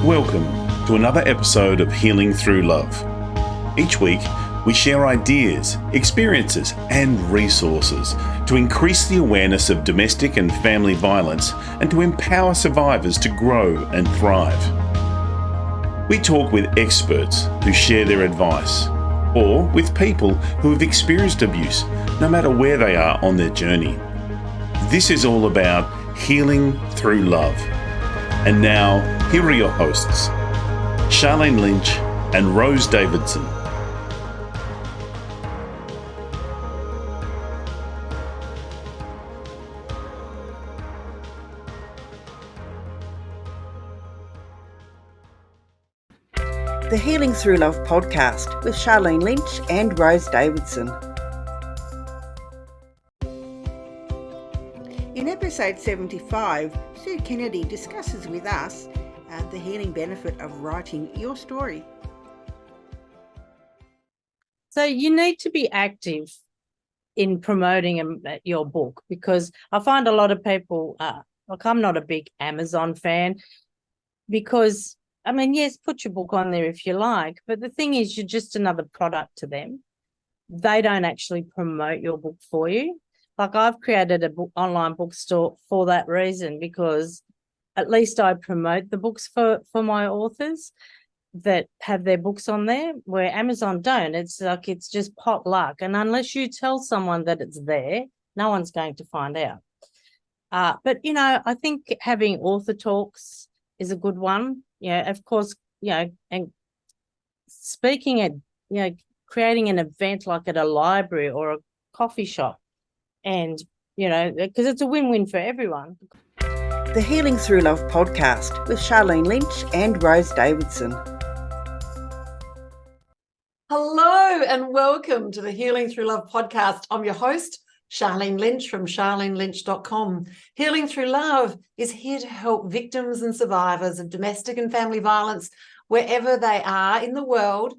Welcome to another episode of Healing Through Love. Each week, we share ideas, experiences, and resources to increase the awareness of domestic and family violence and to empower survivors to grow and thrive. We talk with experts who share their advice, or with people who have experienced abuse, no matter where they are on their journey. This is all about healing through love. And now, here are your hosts, Charlene Lynch and Rose Davidson. The Healing Through Love podcast with Charlene Lynch and Rose Davidson. In episode 75, Sue Kennedy discusses with us the healing benefit of writing your story. So you need to be active in promoting your book, because I find a lot of people, I'm not a big Amazon fan, because yes, put your book on there if you like, but the thing is, you're just another product to them. They don't actually promote your book for you. Like, I've created an online bookstore for that reason, because at least I promote the books for my authors that have their books on there, where Amazon don't. It's like, it's just pot luck. And unless you tell someone that it's there, no one's going to find out. But I think having author talks is a good one. Of course, and speaking at, creating an event like at a library or a coffee shop, and, because it's a win-win for everyone. The Healing Through Love podcast with Charlene Lynch and Rose Davidson. Hello and welcome to the Healing Through Love podcast. I'm your host, Charlene Lynch from charlenelynch.com. Healing Through Love is here to help victims and survivors of domestic and family violence wherever they are in the world,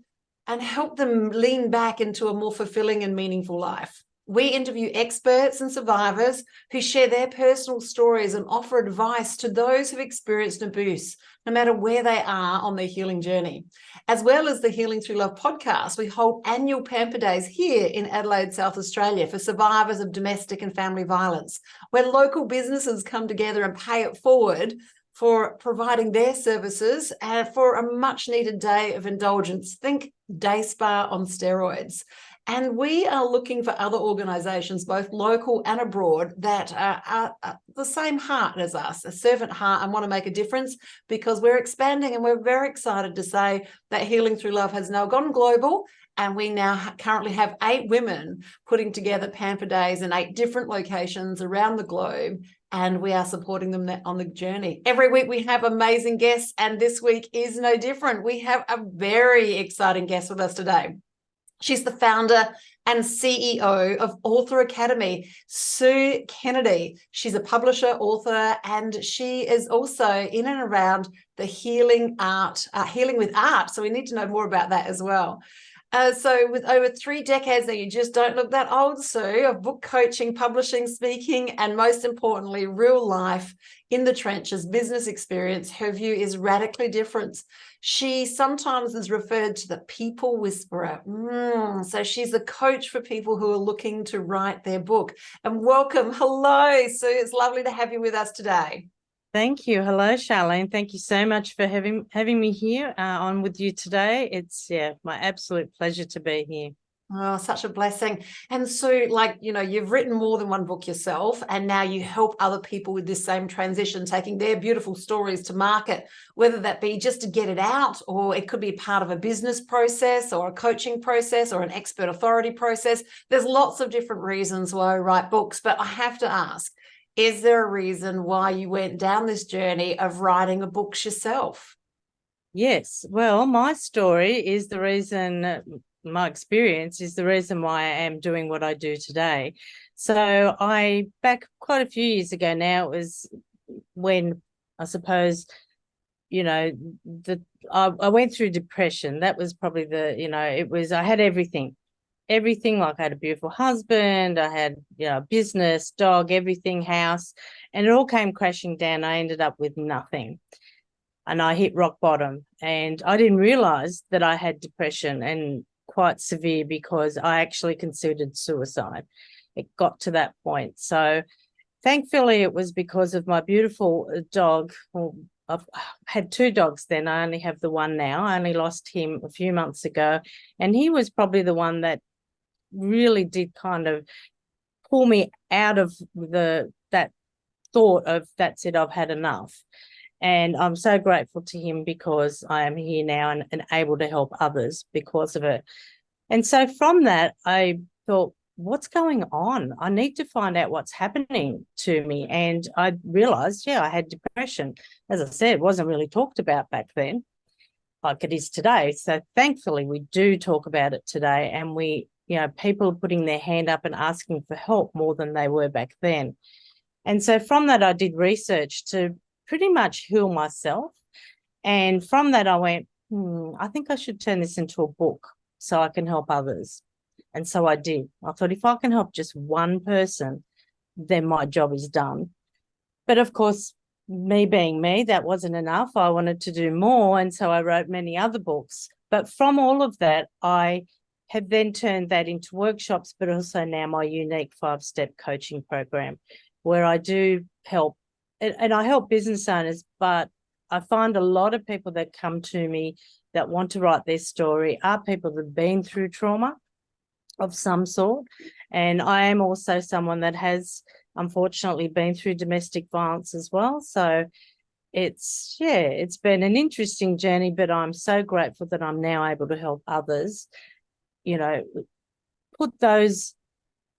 and help them lean back into a more fulfilling and meaningful life. We interview experts and survivors who share their personal stories and offer advice to those who've experienced abuse, no matter where they are on their healing journey. As well as the Healing Through Love podcast, we hold annual Pamper Days here in Adelaide, South Australia, for survivors of domestic and family violence, where local businesses come together and pay it forward for providing their services for a much needed day of indulgence. Think day spa on steroids. And we are looking for other organisations, both local and abroad, that are the same heart as us, a servant heart, and want to make a difference, because we're expanding, and we're very excited to say that Healing Through Love has now gone global, and we now currently have 8 women putting together Pamper Days in 8 different locations around the globe, and we are supporting them on the journey. Every week we have amazing guests, and this week is no different. We have a very exciting guest with us today. She's the founder and CEO of Author Academy, Sue Kennedy. She's a publisher, author, and she is also in and around the healing with art. So we need to know more about that as well. So with over 3 decades now, you just don't look that old, Sue, of book coaching, publishing, speaking, and most importantly, real life in the trenches, business experience. Her view is radically different. She sometimes is referred to the people whisperer. So she's a coach for people who are looking to write their book. And welcome. Hello, Sue. It's lovely to have you with us today. Thank you. Hello, Charlene. Thank you so much for having me here on with you today. It's my absolute pleasure to be here. Oh, such a blessing. And so, you've written more than one book yourself, and now you help other people with this same transition, taking their beautiful stories to market, whether that be just to get it out, or it could be part of a business process or a coaching process or an expert authority process. There's lots of different reasons why I write books, but I have to ask, is there a reason why you went down this journey of writing a book yourself? Yes. Well, my story is the reason, my experience is the reason why I am doing what I do today. So back quite a few years ago now, it was when I suppose, I went through depression. That was probably I had everything. Like, I had a beautiful husband, I had, business, dog, everything, house, and it all came crashing down. I ended up with nothing. and I hit rock bottom, and I didn't realize that I had depression, and quite severe, because I actually considered suicide. It got to that point. So thankfully it was because of my beautiful dog. Well, I've had 2 dogs then. I only have the one now. I only lost him a few months ago, and he was probably the one that really did kind of pull me out of that thought of, that's it, I've had enough. And I'm so grateful to him, because I am here now and able to help others because of it. And so from that, I thought, what's going on? I need to find out what's happening to me. And I realized, I had depression. As I said, it wasn't really talked about back then like it is today. So thankfully we do talk about it today, and people are putting their hand up and asking for help more than they were back then. And so from that, I did research to pretty much heal myself. And from that, I went, I think I should turn this into a book so I can help others. And so I did. I thought, if I can help just one person, then my job is done. But of course, me being me, that wasn't enough. I wanted to do more. And so I wrote many other books. But from all of that, I have then turned that into workshops, but also now my unique 5-step coaching program, where I do help, and I help business owners, but I find a lot of people that come to me that want to write their story are people that have been through trauma of some sort. And I am also someone that has unfortunately been through domestic violence as well. So it's been an interesting journey, but I'm so grateful that I'm now able to help others, put those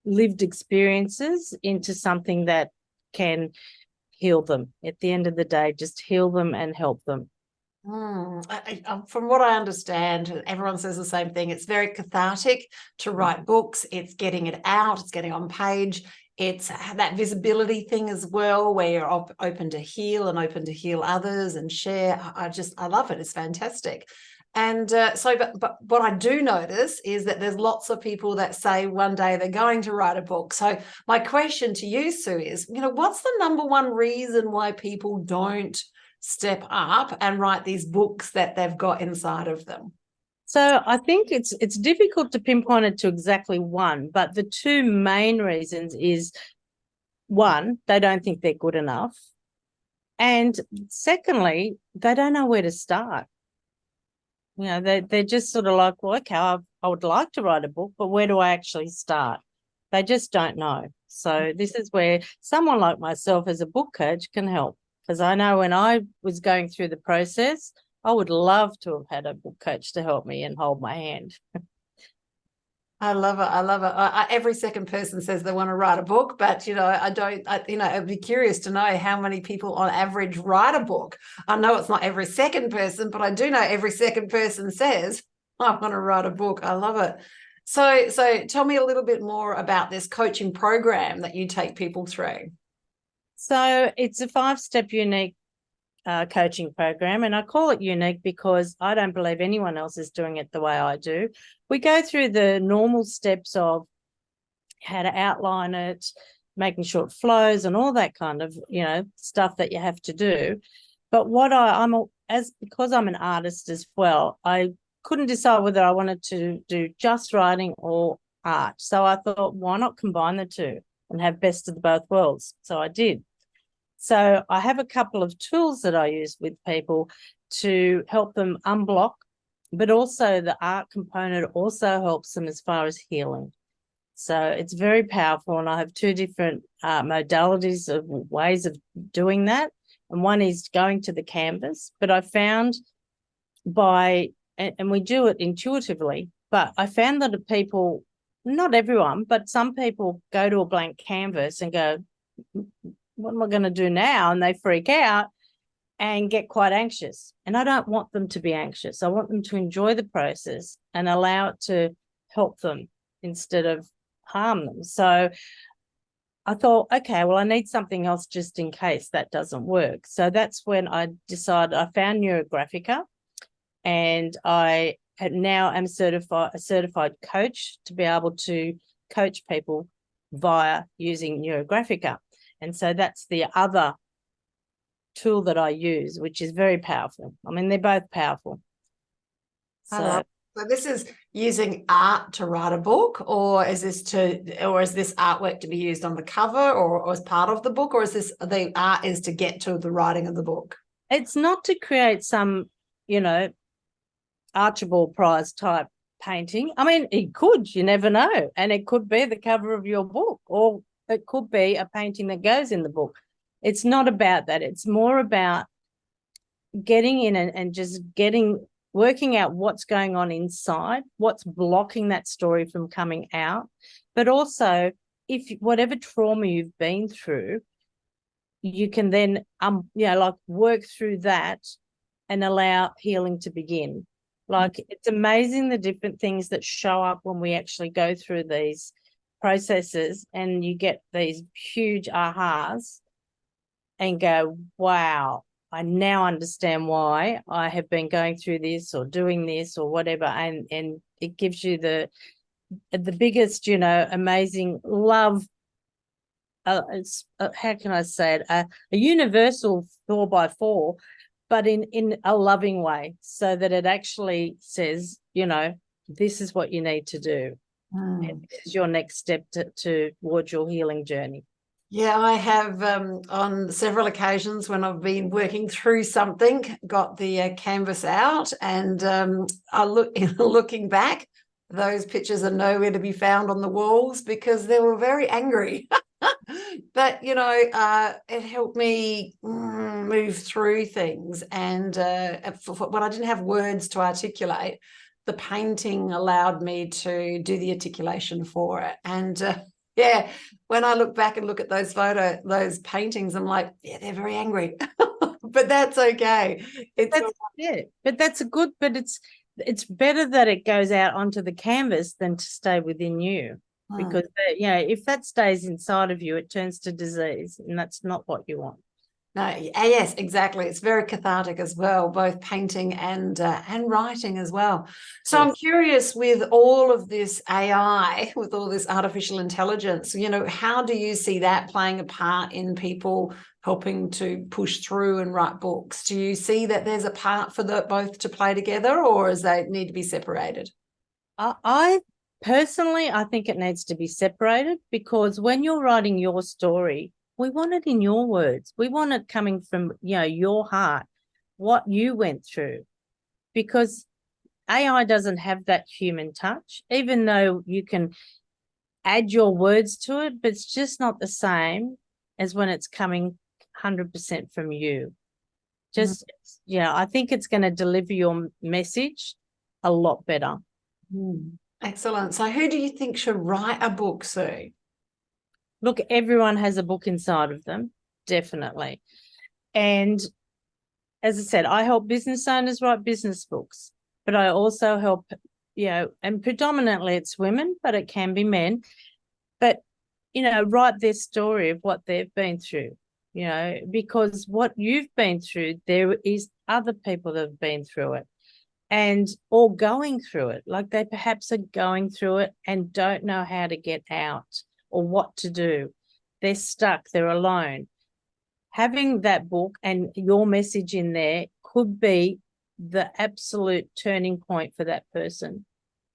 lived experiences into something that can heal them. At the end of the day, just heal them and help them. From what I understand, everyone says the same thing. It's very cathartic to write books. It's getting it out. It's getting on page. It's that visibility thing as well, where you're open to heal and open to heal others and share. I love it. It's fantastic. And but what I do notice is that there's lots of people that say one day they're going to write a book. So my question to you, Sue, is, what's the number one reason why people don't step up and write these books that they've got inside of them? So I think it's difficult to pinpoint it to exactly one, but the 2 main reasons is, one, they don't think they're good enough. And secondly, they don't know where to start. They're just sort of like, well, okay, I would like to write a book, but where do I actually start? They just don't know. So this is where someone like myself as a book coach can help, because I know when I was going through the process, I would love to have had a book coach to help me and hold my hand. I love it. I love it. Every second person says they want to write a book, but I'd be curious to know how many people on average write a book. I know it's not every second person, but I do know every second person says, I want to write a book. I love it. So tell me a little bit more about this coaching program that you take people through. So it's a 5-step unique coaching program, and I call it unique because I don't believe anyone else is doing it the way I do. We go through the normal steps of how to outline it, making sure it flows, and all that kind of stuff that you have to do. But because I'm an artist as well, I couldn't decide whether I wanted to do just writing or art. So I thought, why not combine the 2 and have best of both worlds? So I did. So I have a couple of tools that I use with people to help them unblock, but also the art component also helps them as far as healing. So it's very powerful, and I have 2 different modalities of ways of doing that. And one is going to the canvas, but I found and we do it intuitively, but I found that people, not everyone, but some people go to a blank canvas and go, what am I going to do now? And they freak out and get quite anxious. And I don't want them to be anxious. I want them to enjoy the process and allow it to help them instead of harm them. So I thought, okay, well, I need something else just in case that doesn't work. So that's when I decided, I found Neurographica, and I now am a certified coach to be able to coach people via using Neurographica. And so that's the other tool that I use, which is very powerful. I mean, they're both powerful. So this is using art to write a book, or is this artwork to be used on the cover or as part of the book, or is this the art is to get to the writing of the book? It's not to create some, Archibald Prize type painting. I mean, it could, you never know. And it could be the cover of your book, or it could be a painting that goes in the book. It's not about that. It's more about getting in and just working out what's going on inside, what's blocking that story from coming out. But also, if whatever trauma you've been through, you can then, work through that and allow healing to begin. Like, it's amazing the different things that show up when we actually go through these processes, and you get these huge ahas and go, wow, I now understand why I have been going through this or doing this or whatever. And it gives you the biggest, amazing love. How can I say it? A universal 4x4, but in a loving way, so that it actually says, this is what you need to do. And this is your next step towards your healing journey. Yeah, I have on several occasions when I've been working through something, got the canvas out, and looking back, those pictures are nowhere to be found on the walls because they were very angry. But, it helped me move through things. And when I didn't have words to articulate, the painting allowed me to do the articulation for it. And yeah, when I look back and look at those paintings, I'm like, yeah, they're very angry, but that's okay. But that's it's better that it goes out onto the canvas than to stay within you, because if that stays inside of you, it turns to disease, and that's not what you want. No, yes, exactly. It's very cathartic as well, both painting and writing as well. So yes. I'm curious, with all of this AI, with all this artificial intelligence, how do you see that playing a part in people helping to push through and write books? Do you see that there's a part for both to play together, or does they need to be separated? I personally think it needs to be separated, because when you're writing your story, we want it in your words. We want it coming from, your heart, what you went through, because AI doesn't have that human touch, even though you can add your words to it, but it's just not the same as when it's coming 100% from you. I think it's going to deliver your message a lot better. Excellent. So who do you think should write a book, Sue? Look, everyone has a book inside of them, definitely. And as I said, I help business owners write business books, but I also help, and predominantly it's women, but it can be men, but, write their story of what they've been through, because what you've been through, there is other people that have been through it, or going through it. Like, they perhaps are going through it and don't know how to get out or what to do. They're stuck, they're alone. Having that book and your message in there could be the absolute turning point for that person.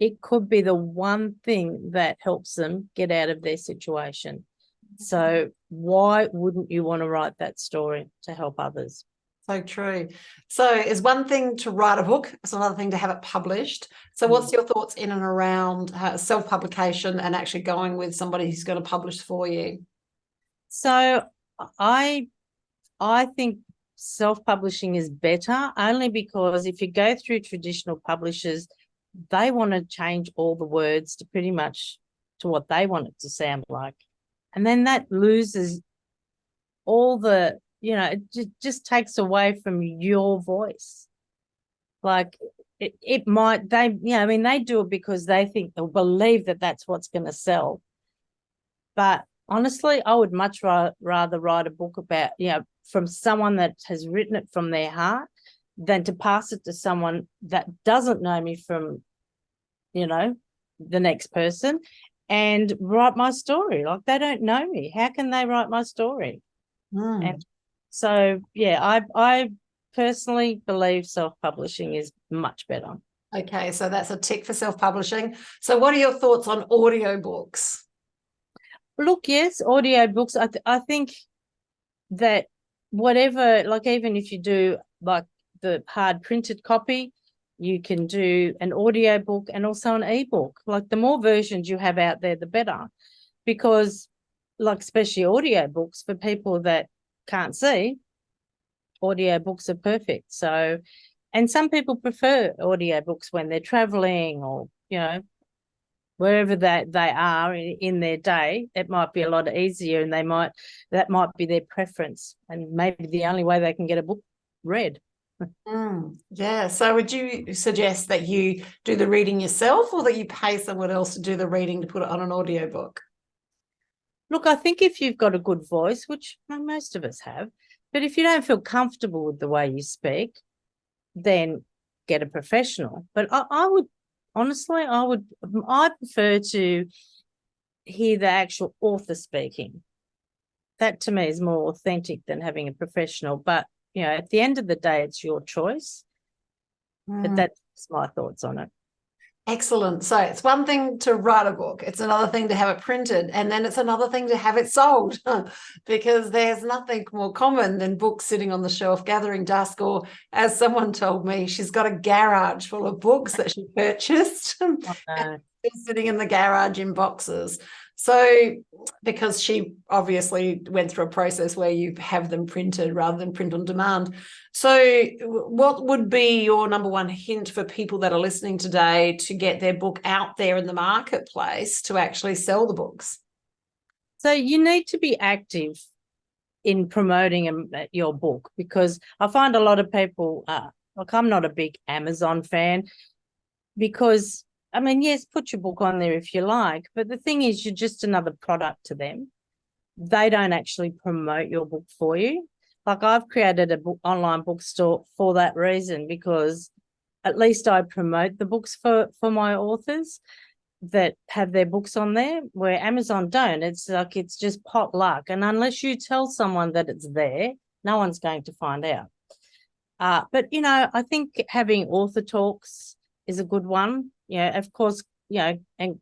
It could be the one thing that helps them get out of their situation. So why wouldn't you want to write that story to help others? So true. So it's one thing to write a book, it's another thing to have it published. So what's your thoughts in and around self-publication and actually going with somebody who's going to publish for you? So I think self-publishing is better, only because if you go through traditional publishers, they want to change all the words to pretty much to what they want it to sound like. And then that loses all the, it just takes away from your voice. Like, it might, they do it because they think they'll believe that that's what's going to sell. But honestly, I would much rather write a book about, from someone that has written it from their heart, than to pass it to someone that doesn't know me from, the next person, and write my story. Like, they don't know me. How can they write my story? And So yeah, I personally believe self-publishing is much better. Okay, so that's a tick for self-publishing. So what are your thoughts on audiobooks? Look, yes, audiobooks. I think that whatever, like even if you do like the hard printed copy, you can do an audiobook and also an ebook. Like the more versions you have out there, the better. Because like especially audiobooks for people that can't see, audiobooks are perfect. So, and some people prefer audiobooks when they're traveling or, wherever they are in their day. It might be a lot easier and that might be their preference and maybe the only way they can get a book read. Yeah. So would you suggest that you do the reading yourself or that you pay someone else to do the reading to put it on an audiobook? Look, I think if you've got a good voice, which most of us have, but if you don't feel comfortable with the way you speak, then get a professional. But I would honestly, I prefer to hear the actual author speaking. That to me is more authentic than having a professional. But, at the end of the day, it's your choice. But that's my thoughts on it. Excellent. So it's one thing to write a book. It's another thing to have it printed. And then it's another thing to have it sold because there's nothing more common than books sitting on the shelf gathering dust. Or as someone told me, she's got a garage full of books that she purchased and sitting in the garage in boxes. So because she obviously went through a process where you have them printed rather than print on demand. So what would be your number one hint for people that are listening today to get their book out there in the marketplace to actually sell the books? So you need to be active in promoting your book because I find a lot of people, like I'm not a big Amazon fan because yes, put your book on there if you like, but the thing is you're just another product to them. They don't actually promote your book for you. Like I've created a online bookstore for that reason because at least I promote the books for my authors that have their books on there, where Amazon don't. It's like it's just pot luck. And unless you tell someone that it's there, no one's going to find out. But, I think having author talks is a good one. Of course, and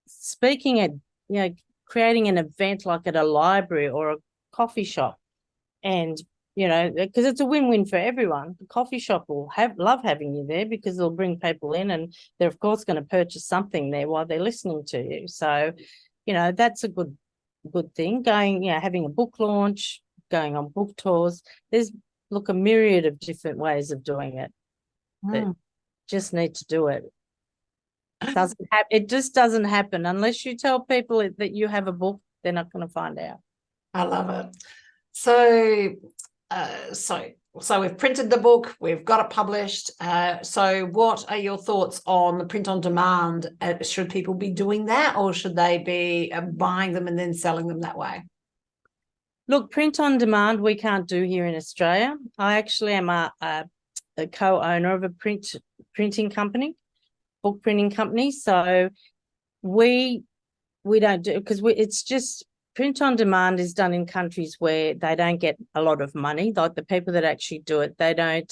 speaking at, creating an event like at a library or a coffee shop and, because it's a win-win for everyone. The coffee shop will love having you there because they'll bring people in and they're, of course, going to purchase something there while they're listening to you. So, that's a good thing. Going, having a book launch, going on book tours. There's, a myriad of different ways of doing it. But just need to do it. It just doesn't happen unless you tell people that you have a book. They're not going to find out. I love it. So we've printed the book, we've got it published. So what are your thoughts on the print on demand? Should people be doing that or should they be buying them and then selling them that way? Look, print on demand we can't do here in Australia. I actually am a co-owner of a printing company, book printing company. So we don't do because it's just print on demand is done in countries where they don't get a lot of money. Like the people that actually do it, they don't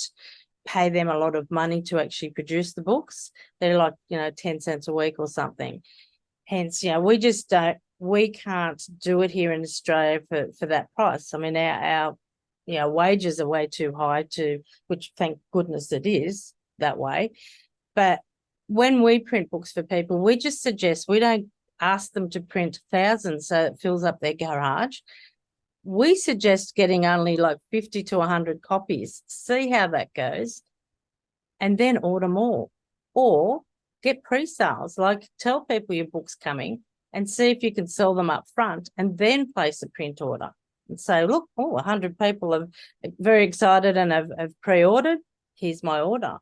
pay them a lot of money to actually produce the books. They're like 10 cents a week or something. Hence, we can't do it here in Australia for that price. Our wages are way too high which thank goodness it is that way. But when we print books for people, we just suggest we don't ask them to print thousands so it fills up their garage. We suggest getting only like 50 to 100 copies, see how that goes, and then order more. Or get pre-sales, like tell people your book's coming and see if you can sell them up front and then place a print order and say, look, 100 people are very excited and have pre-ordered. Here's my order.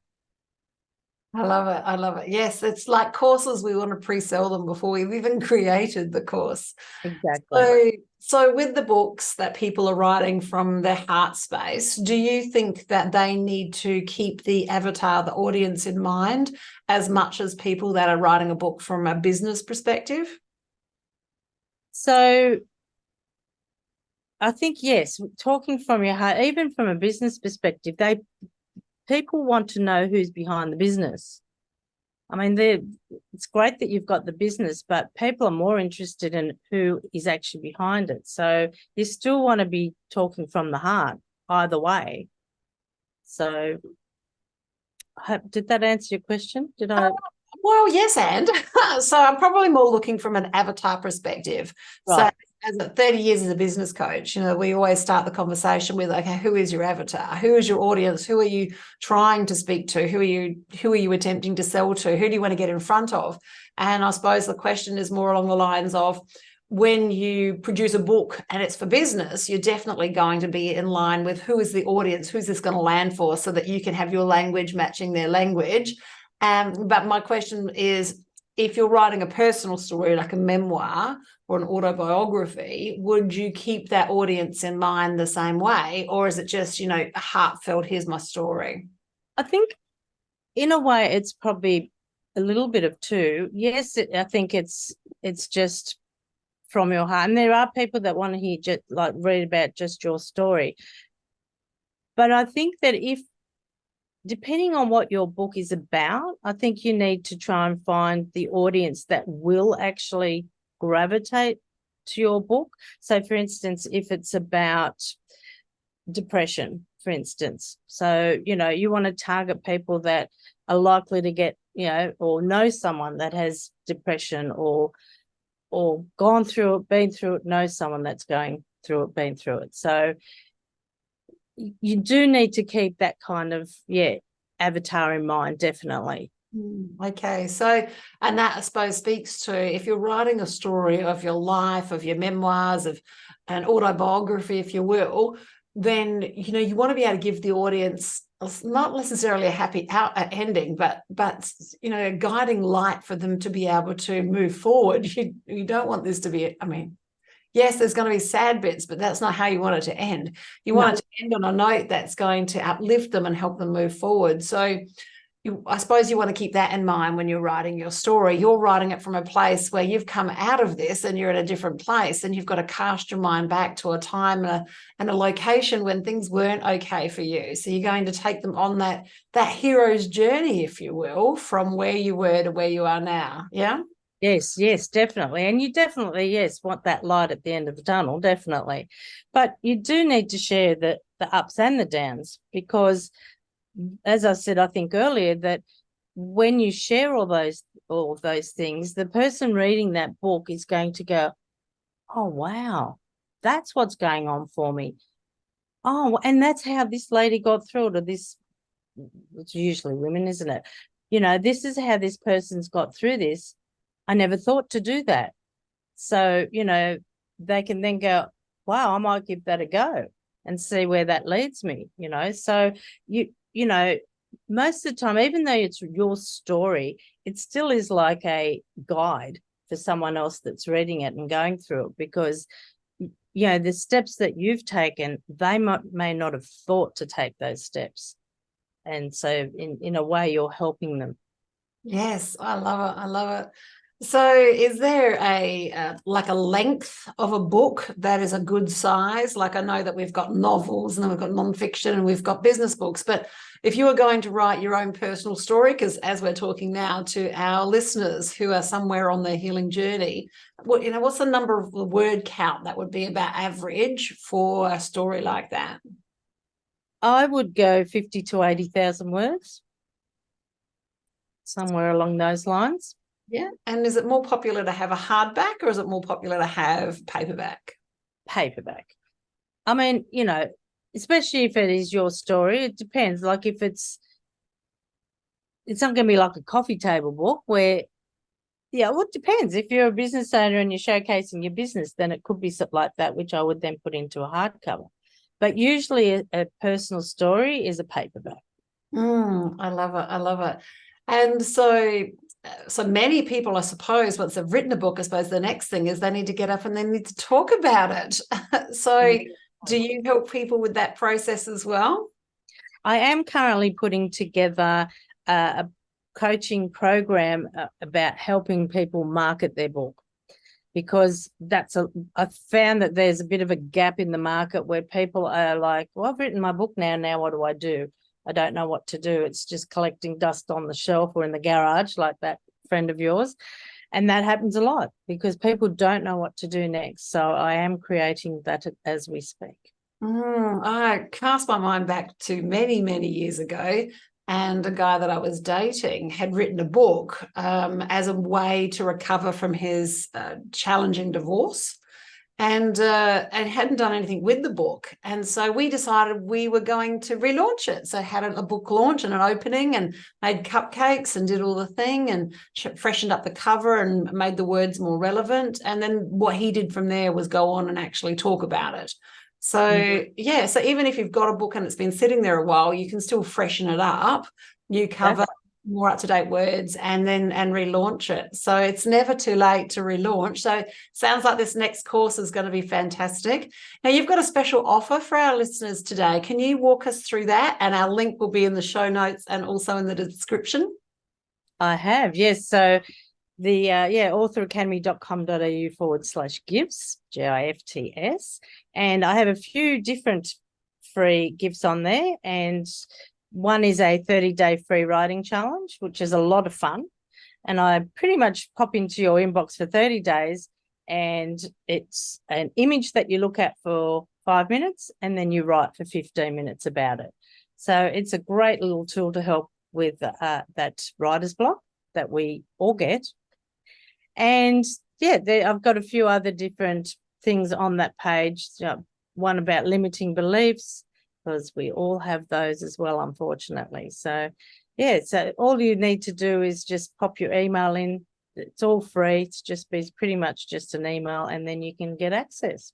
I love it. I love it. Yes, it's like courses. We want to pre-sell them before we've even created the course. Exactly. So with the books that people are writing from their heart space, do you think that they need to keep the avatar, the audience in mind as much as people that are writing a book from a business perspective? So I think, yes, talking from your heart, even from a business perspective, people want to know who's behind the business. I mean, it's great that you've got the business, but people are more interested in who is actually behind it. So you still want to be talking from the heart either way. So did that answer your question? Did I? Well, yes, and so I'm probably more looking from an avatar perspective. Right. So as 30 years as a business coach, we always start the conversation with, okay, who is your avatar? Who is your audience? Who are you trying to speak to? Who are you attempting to sell to? Who do you want to get in front of? And I suppose the question is more along the lines of, when you produce a book and it's for business, you're definitely going to be in line with who is the audience, who's this going to land for, so that you can have your language matching their language. But my question is, if you're writing a personal story like a memoir or an autobiography, would you keep that audience in mind the same way? Or is it just, a heartfelt, here's my story? I think in a way it's probably a little bit of two. Yes, I think it's just from your heart. And there are people that want to hear just like read about just your story. But I think that depending on what your book is about, I think you need to try and find the audience that will actually gravitate to your book. So, for instance, if it's about depression, for instance, so, you want to target people that are likely to get, or know someone that has depression or gone through it, been through it, know someone that's going through it, been through it. So you do need to keep that kind of, avatar in mind, definitely. Okay. So, and that I suppose speaks to, if you're writing a story of your life, of your memoirs, of an autobiography, if you will, then, you want to be able to give the audience not necessarily a happy ending, but a guiding light for them to be able to move forward. You don't want this to be, yes, there's going to be sad bits, but that's not how you want it to end. You want it to end on a note that's going to uplift them and help them move forward. So I suppose you want to keep that in mind when you're writing your story. You're writing it from a place where you've come out of this and you're in a different place, and you've got to cast your mind back to a time and a location when things weren't okay for you. So you're going to take them on that hero's journey, if you will, from where you were to where you are now. Yeah? Yes, definitely. And you definitely, want that light at the end of the tunnel, definitely. But you do need to share the ups and the downs, because as I said, I think earlier, that when you share all of those things, the person reading that book is going to go, oh, wow, that's what's going on for me. Oh, and that's how this lady got through it, or this, it's usually women, isn't it? This is how this person's got through this. I never thought to do that. So, they can then go, wow, I might give that a go and see where that leads me, So most of the time, even though it's your story, it still is like a guide for someone else that's reading it and going through it, because, the steps that you've taken, they may not have thought to take those steps. And so in a way, you're helping them. Yes, I love it. I love it. So is there a length of a book that is a good size? Like, I know that we've got novels and then we've got nonfiction and we've got business books, but if you were going to write your own personal story, because as we're talking now to our listeners who are somewhere on their healing journey, what's the number of the word count that would be about average for a story like that? I would go 50 to 80,000 words, somewhere along those lines. Yeah. And is it more popular to have a hardback, or is it more popular to have paperback? Paperback. I mean, especially if it is your story, it depends. Like, if it's not going to be like a coffee table book where, well, it depends. If you're a business owner and you're showcasing your business, then it could be something like that, which I would then put into a hardcover. But usually a personal story is a paperback. I love it. I love it. And so many people, I suppose, once they've written a book, I suppose the next thing is they need to get up and they need to talk about it. So do you help people with that process as well? I am currently putting together a coaching program about helping people market their book. because I found that there's a bit of a gap in the market where people are like, well, I've written my book now what do I do? I don't know what to do. It's just collecting dust on the shelf or in the garage, like that friend of yours. And that happens a lot because people don't know what to do next. So I am creating that as we speak. I cast my mind back to many, many years ago, and a guy that I was dating had written a book as a way to recover from his challenging divorce, and hadn't done anything with the book. And so we decided we were going to relaunch it. So had a book launch and an opening and made cupcakes and did all the thing and freshened up the cover and made the words more relevant. And then what he did from there was go on and actually talk about it. So, yeah, so even if you've got a book and it's been sitting there a while, you can still freshen it up, new cover, more up-to-date words, and relaunch it. So it's never too late to relaunch. So sounds like this next course is going to be fantastic. Now, you've got a special offer for our listeners today. Can you walk us through that? And our link will be in the show notes and also in the description. I have, yes. So the authoracademy.com.au/gifts, GIFTS. And I have a few different free gifts on there. And one is a 30-day free writing challenge, which is a lot of fun. And I pretty much pop into your inbox for 30 days. And it's an image that you look at for 5 minutes and then you write for 15 minutes about it. So it's a great little tool to help with that writer's block that we all get. And I've got a few other different things on that page. One about limiting beliefs, because we all have those as well, unfortunately. So, so all you need to do is just pop your email in. It's all free. It's pretty much just an email, and then you can get access.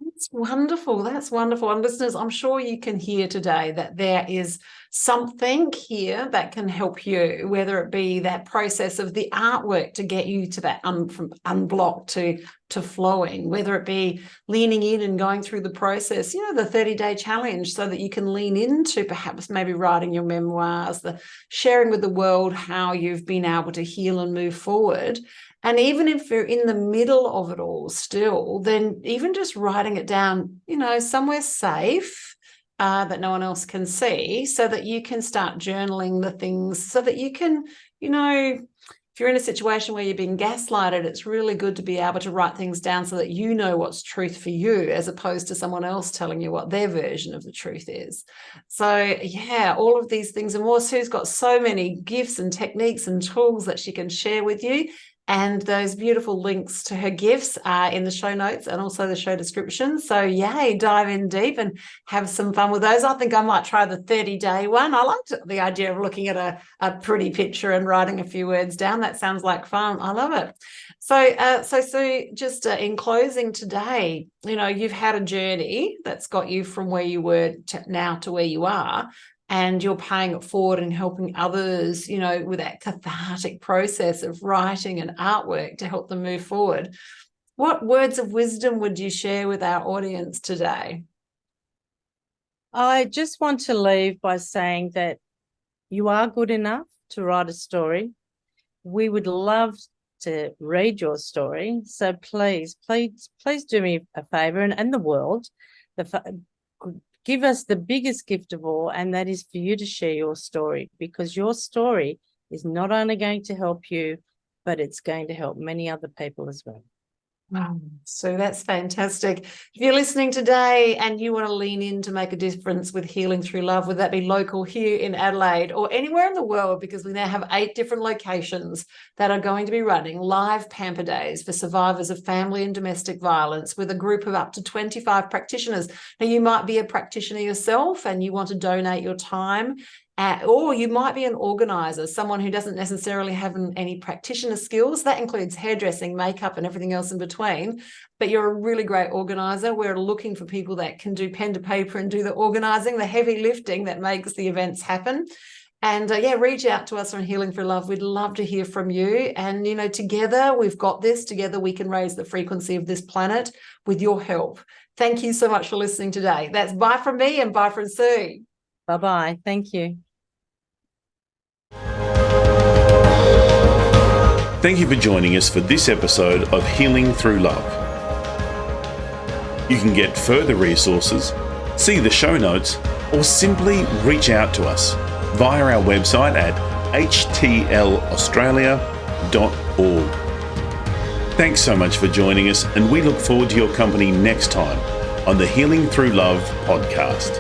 That's wonderful. That's wonderful. And listeners, I'm sure you can hear today that there is something here that can help you, whether it be that process of the artwork to get you to that from unblocked to flowing, whether it be leaning in and going through the process, the 30-day challenge, so that you can lean into perhaps maybe writing your memoirs, the sharing with the world how you've been able to heal and move forward. And even if you're in the middle of it all still, then even just writing it down, somewhere safe that no one else can see, so that you can start journaling the things, so that you can, if you're in a situation where you're being gaslighted, it's really good to be able to write things down so that you know what's truth for you, as opposed to someone else telling you what their version of the truth is. So, all of these things and more. Sue's got so many gifts and techniques and tools that she can share with you. And those beautiful links to her gifts are in the show notes and also the show description. So, dive in deep and have some fun with those. I think I might try the 30-day one. I liked the idea of looking at a pretty picture and writing a few words down. That sounds like fun. I love it. So just in closing today, you've had a journey that's got you from where you were now to where you are. And you're paying it forward and helping others, with that cathartic process of writing and artwork to help them move forward. What words of wisdom would you share with our audience today? I just want to leave by saying that you are good enough to write a story. We would love to read your story. So please do me a favor and the world. Give us the biggest gift of all, and that is for you to share your story, because your story is not only going to help you, but it's going to help many other people as well. So that's fantastic. If you're listening today and you want to lean in to make a difference with Healing Through Love, would that be local here in Adelaide or anywhere in the world, because we now have 8 different locations that are going to be running live Pamper Days for survivors of family and domestic violence with a group of up to 25 practitioners. Now, you might be a practitioner yourself and you want to donate your time, or you might be an organizer, someone who doesn't necessarily have any practitioner skills. That includes hairdressing, makeup, and everything else in between. But you're a really great organizer. We're looking for people that can do pen to paper and do the organizing, the heavy lifting that makes the events happen. And reach out to us on Healing Through Love. We'd love to hear from you. And, together we've got this. Together we can raise the frequency of this planet with your help. Thank you so much for listening today. That's bye from me and bye from Sue. Bye-bye. Thank you. Thank you for joining us for this episode of Healing Through Love. You can get further resources, see the show notes, or simply reach out to us via our website at htlaustralia.org. Thanks so much for joining us, and we look forward to your company next time on the Healing Through Love podcast.